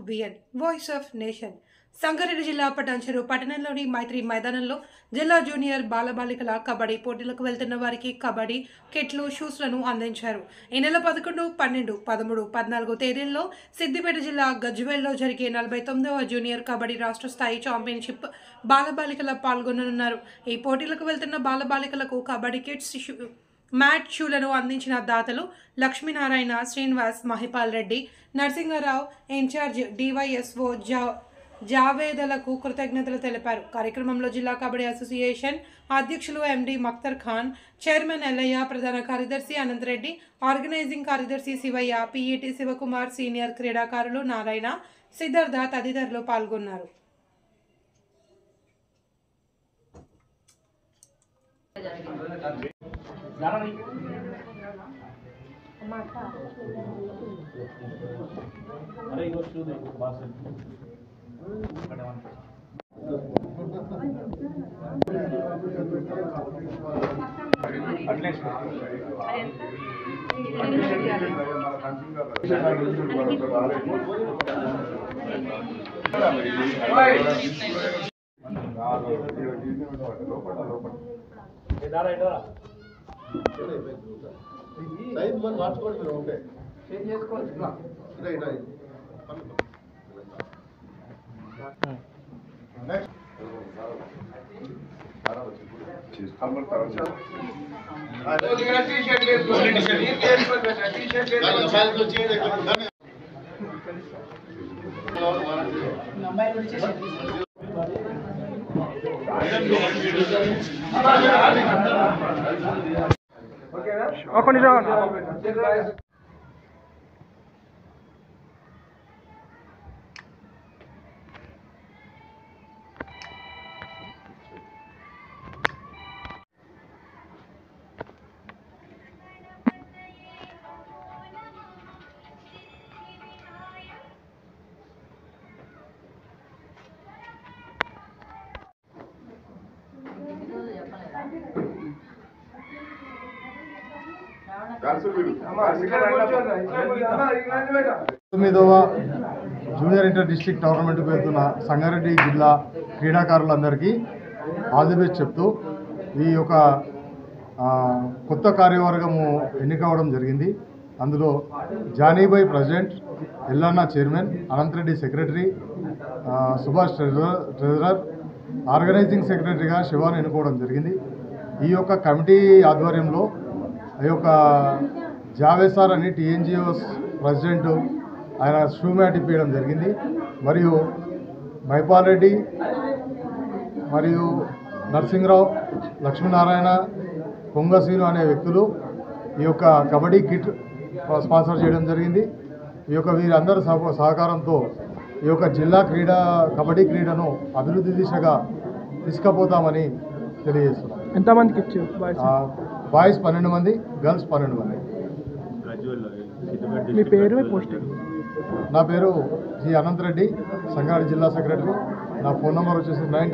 VN voice of nation Sangareddy జిల్లా పటాన్చెరు పట్టణంలోని మైత్రి మైదానంలో జిల్లా జూనియర్ బాలబాలికల కబడ్డీ పోటీలకు వెళ్తున్న వారికి కబడ్డీ కిట్లు షూస్లను అందించారు. ఈ నెల 11, 12, 13, 14 తేదీల్లో సిద్దిపేట జిల్లా గజ్వేల్లో జరిగే 49వ జూనియర్ కబడ్డీ రాష్ట్ర స్థాయి ఛాంపియన్షిప్ బాలబాలికల పాల్గొననున్నారు. ఈ పోటీలకు వెళ్తున్న బాలబాలికలకు కబడ్డీ కిట్స్ మ్యాట్ షూలను అందించిన దాతలు లక్ష్మీనారాయణ, శ్రీనివాస్, మహిపాల్ రెడ్డి, నరసింహారావు, ఇన్ఛార్జ్ DYSO జావేదలకు కృతజ్ఞతలు తెలిపారు. కార్యక్రమంలో జిల్లా కబడ్డీ అసోసియేషన్ అధ్యక్షులు MD మక్తర్ ఖాన్, చైర్మన్ ఎల్లయ్య, ప్రధాన కార్యదర్శి అనంతరెడ్డి, ఆర్గనైజింగ్ కార్యదర్శి శివయ్య, PET శివకుమార్, సీనియర్ క్రీడాకారులు నారాయణ, సిద్ధార్థ తదితరులు పాల్గొన్నారు. తొమ్మిదవ జూనియర్ ఇంటర్ డిస్ట్రిక్ట్ టోర్నమెంట్కి వెళ్తున్న సంగారెడ్డి జిల్లా క్రీడాకారులందరికీ ఆల్ ది బెస్ట్ చెప్తూ ఈ యొక్క కొత్త కార్యవర్గము ఎన్నికవడం జరిగింది. అందులో Janibhai president, Ellanna chairman, Anantha Reddy secretary, Subhash treasurer, organising సెక్రటరీగా శివాను ఎన్నుకోవడం జరిగింది. ఈ యొక్క కమిటీ ఆధ్వర్యంలో ఈ యొక్క జావేద్ సార్ అని TNGOs ప్రెసిడెంట్ ఆయన షూ మ్యాట్ ఇప్పించడం జరిగింది. మరియు మహిపాల్ రెడ్డి మరియు నరసింహరావు, లక్ష్మీనారాయణ, పొంగసీను అనే వ్యక్తులు ఈ యొక్క కబడ్డీ కిట్ స్పాన్సర్ చేయడం జరిగింది. ఈ యొక్క వీరందరి సహకారంతో ఈ యొక్క జిల్లా కబడ్డీ క్రీడను అభివృద్ధి దిశగా తీసుకుపోతామని తెలియజేస్తున్నాం. ఎంతమందికి ఇచ్చారు? బాయ్స్ 12 మంది, గర్ల్స్ 12 మంది. మీ పేరు, పోస్టింగ్? నా పేరు G. అనంతరెడ్డి, సంగారెడ్డి జిల్లా సెక్రటరీ. నా ఫోన్ నెంబర్ వచ్చేసి 9